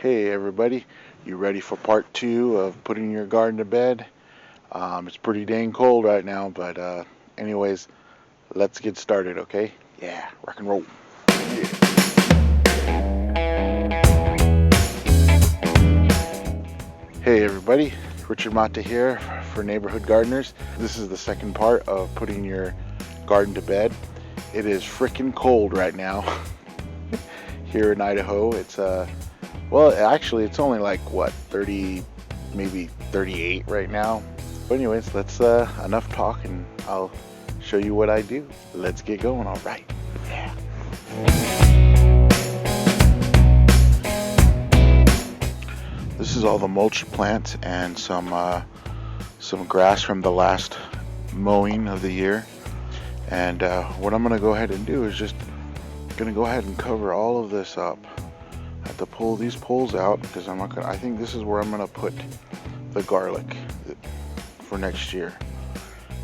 Hey everybody, you ready for part 2 of putting your garden to bed? It's pretty dang cold right now, but anyways, let's get started, okay? Yeah, rock and roll. Yeah. Hey everybody, Richard Mata here for Neighborhood Gardeners. This is the second part of putting your garden to bed. It is frickin' cold right now here in Idaho. It's well, actually, it's only like what 30, maybe 38 right now. But anyways, let's enough talk, and I'll show you what I do. Let's get going. All right. Yeah. This is all the mulch plants and some grass from the last mowing of the year. And what I'm gonna go ahead and do is just gonna go ahead and cover all of this up. I have to pull these poles out because I'm not gonna. I think this is where I'm gonna put the garlic for next year.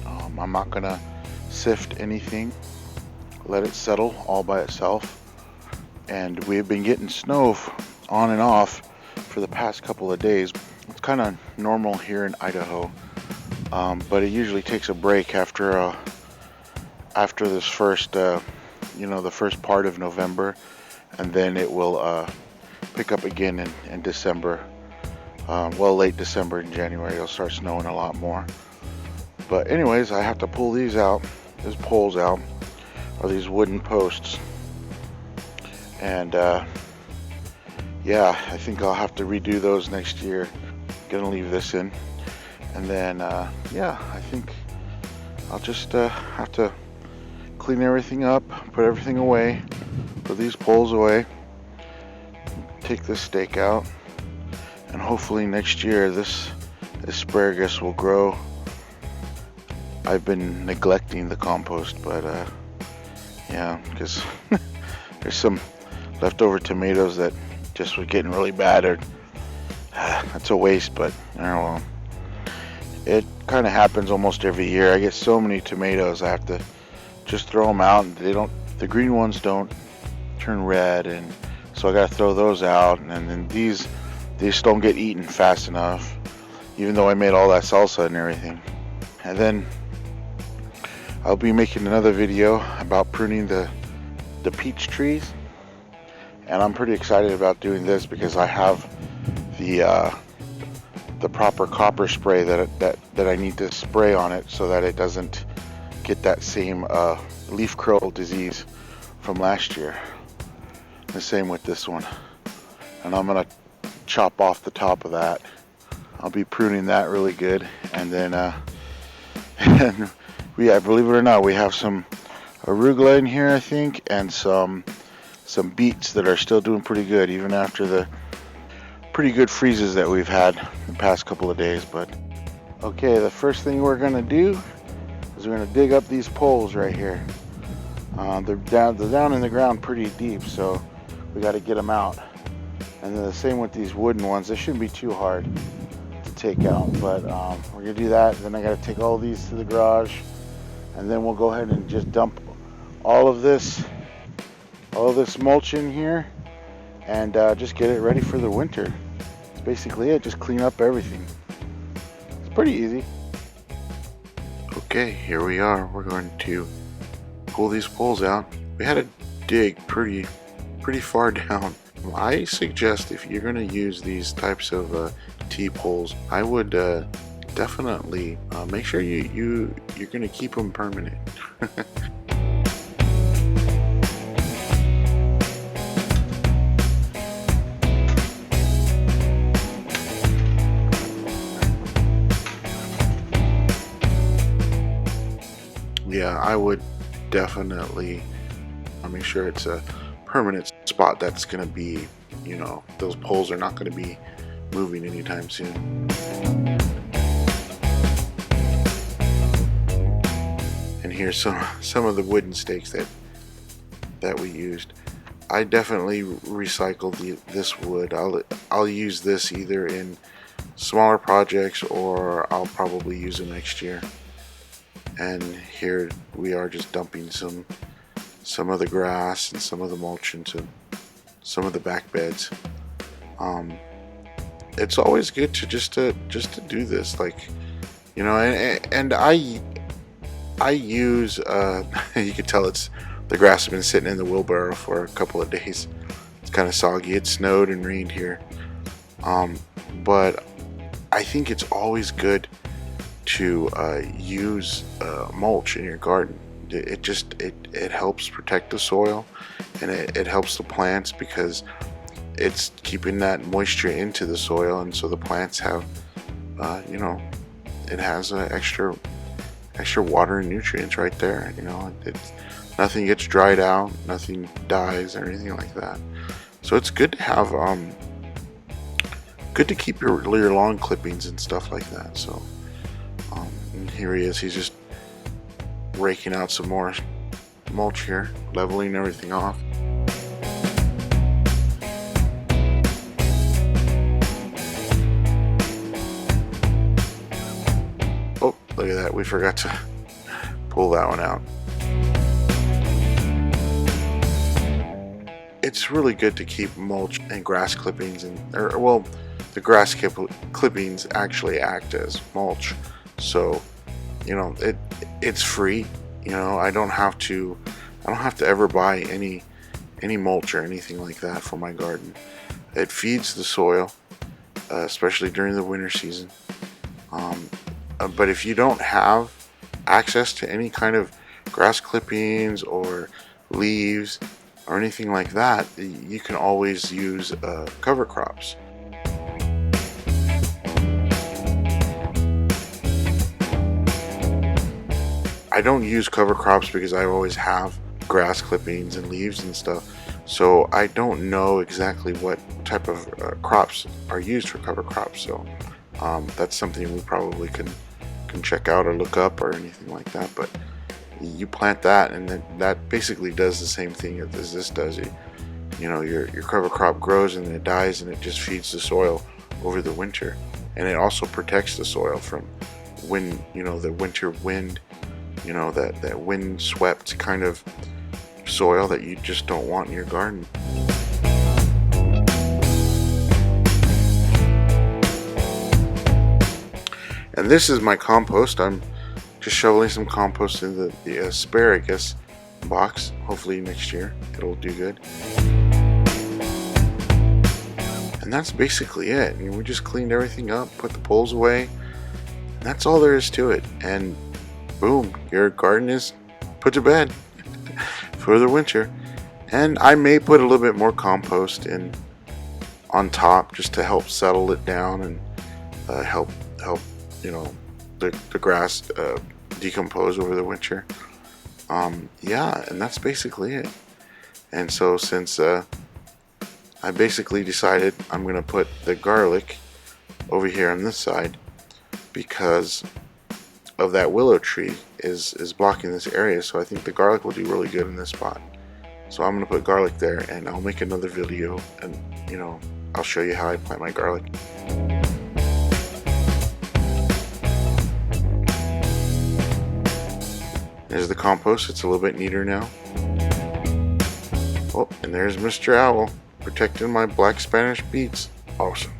I'm not gonna sift anything. Let it settle all by itself. And we've been getting snow on and off for the past couple of days. It's kind of normal here in Idaho, but it usually takes a break after this first, the first part of November, and then it will pick up again in December. Late December and January it'll start snowing a lot more. But anyways, I have to pull these poles out, or these wooden posts. And yeah, I think I'll have to redo those next year. Gonna leave this in. And then yeah, I think I'll just have to clean everything up, put everything away, put these poles away, take this stake out, and hopefully next year this asparagus will grow. I've been neglecting the compost, but yeah, because there's some leftover tomatoes that just were getting really bad, or that's a waste, but I don't know. It kind of happens almost every year. I get so many tomatoes, I have to just throw them out, and the green ones don't turn red, and so I gotta throw those out. And then these just don't get eaten fast enough, even though I made all that salsa and everything. And then I'll be making another video about pruning the peach trees, and I'm pretty excited about doing this because I have the proper copper spray that I need to spray on it so that it doesn't get that same leaf curl disease from last year. The same with this one, and I'm gonna chop off the top of that. I'll be pruning that really good, and then and believe it or not, we have some arugula in here, I think, and some beets that are still doing pretty good even after the pretty good freezes that we've had the past couple of days. But okay, the first thing we're gonna do is we're gonna dig up these poles right here. They're down in the ground pretty deep, so we got to get them out. And then the same with these wooden ones. They shouldn't be too hard to take out, but we're gonna do that. Then I got to take all these to the garage, and then we'll go ahead and just dump all of this mulch in here, and just get it ready for the winter. That's basically it. Just clean up everything. It's pretty easy. Okay, here we are. We're going to pull these poles out. We had to dig pretty far down. I suggest if you're going to use these types of T-poles, I would definitely make sure you're going to keep them permanent. Yeah, I would definitely make sure it's a permanent spot that's going to be, those poles are not going to be moving anytime soon. And here's some of the wooden stakes that we used. I definitely recycled this wood. I'll use this either in smaller projects, or I'll probably use it next year. And here we are just dumping some of the grass and some of the mulch into some of the back beds. Um, it's always good to just to do this, like, and I use you can tell it's the grass has been sitting in the wheelbarrow for a couple of days. It's kind of soggy. It snowed and rained here. Um, but I think it's always good to use mulch in your garden. It helps protect the soil, and it helps the plants because it's keeping that moisture into the soil, and so the plants have you know, it has extra water and nutrients right there. It's nothing gets dried out, nothing dies or anything like that. So it's good to have good to keep your lawn clippings and stuff like that. So and here he is. He's just raking out some more mulch here, leveling everything off. Oh, look at that. We forgot to pull that one out. It's really good to keep mulch and grass clippings, well, the grass clippings actually act as mulch. So, it's free. I don't have to ever buy any mulch or anything like that for my garden. It feeds the soil, especially during the winter season. But if you don't have access to any kind of grass clippings or leaves or anything like that, you can always use cover crops. I don't use cover crops because I always have grass clippings and leaves and stuff, so I don't know exactly what type of crops are used for cover crops. So that's something we probably can check out or look up or anything like that. But you plant that, and then that basically does the same thing as this does. Your cover crop grows and it dies, and it just feeds the soil over the winter, and it also protects the soil from when the winter wind, that wind swept kind of soil that you just don't want in your garden. And this is my compost. I'm just shoveling some compost in the asparagus box. Hopefully next year it'll do good. And that's basically it. We just cleaned everything up, put the poles away, and that's all there is to it. And boom, your garden is put to bed for the winter. And I may put a little bit more compost in on top just to help settle it down and help the grass decompose over the winter. Yeah, and that's basically it. And so since I basically decided I'm gonna put the garlic over here on this side because of that willow tree is blocking this area, so I think the garlic will do really good in this spot. So I'm gonna put garlic there, and I'll make another video, and I'll show you how I plant my garlic. There's the compost. It's a little bit neater now. Oh, and there's Mr. Owl protecting my black Spanish beets. Awesome.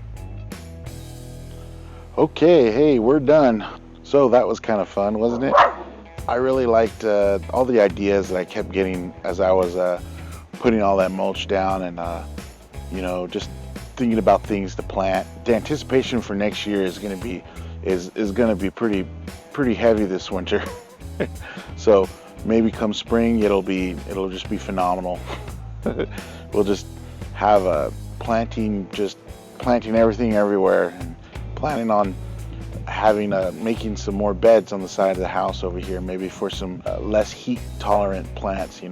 Okay, hey, we're done. So that was kind of fun, wasn't it? I really liked all the ideas that I kept getting as I was putting all that mulch down, and just thinking about things to plant. The anticipation for next year is going to be pretty heavy this winter. So maybe come spring it'll just be phenomenal. We'll just have planting everything everywhere, and planning on making some more beds on the side of the house over here, maybe for some less heat tolerant plants,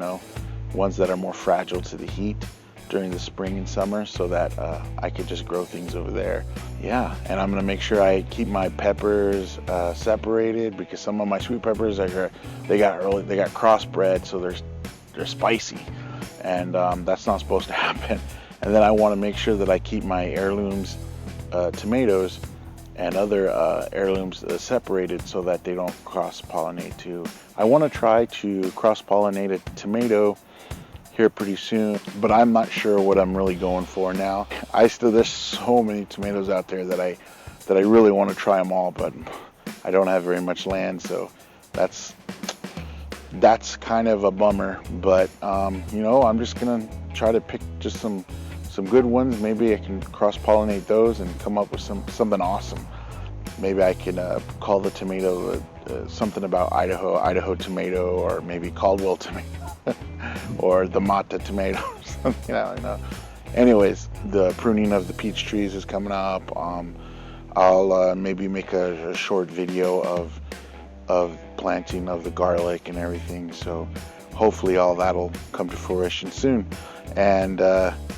ones that are more fragile to the heat during the spring and summer, so that I could just grow things over there. Yeah, and I'm gonna make sure I keep my peppers separated, because some of my sweet peppers they got crossbred, so they're spicy, and that's not supposed to happen. And then I want to make sure that I keep my heirlooms tomatoes and other heirlooms separated, so that they don't cross-pollinate too. I want to try to cross-pollinate a tomato here pretty soon, but I'm not sure what I'm really going for now. There's so many tomatoes out there that I really want to try them all, but I don't have very much land, so that's kind of a bummer. But you know, I'm just gonna try to pick just some good ones. Maybe I can cross-pollinate those and come up with something awesome. Maybe I can call the tomato something about Idaho tomato, or maybe Caldwell tomato, or the Mata tomato, or something. I don't know. Anyways, the pruning of the peach trees is coming up. I'll maybe make a short video of planting of the garlic and everything. So hopefully all that'll come to fruition soon. And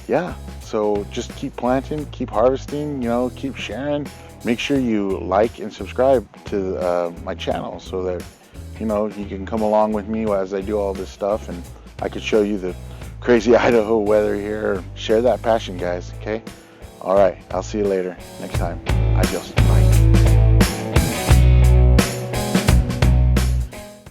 yeah, so just keep planting, keep harvesting, you know, keep sharing. Make sure you like and subscribe to my channel so that, you know, you can come along with me as I do all this stuff, and I could show you the crazy Idaho weather here. Share that passion, guys, okay? All right, I'll see you later next time. Adios. Bye.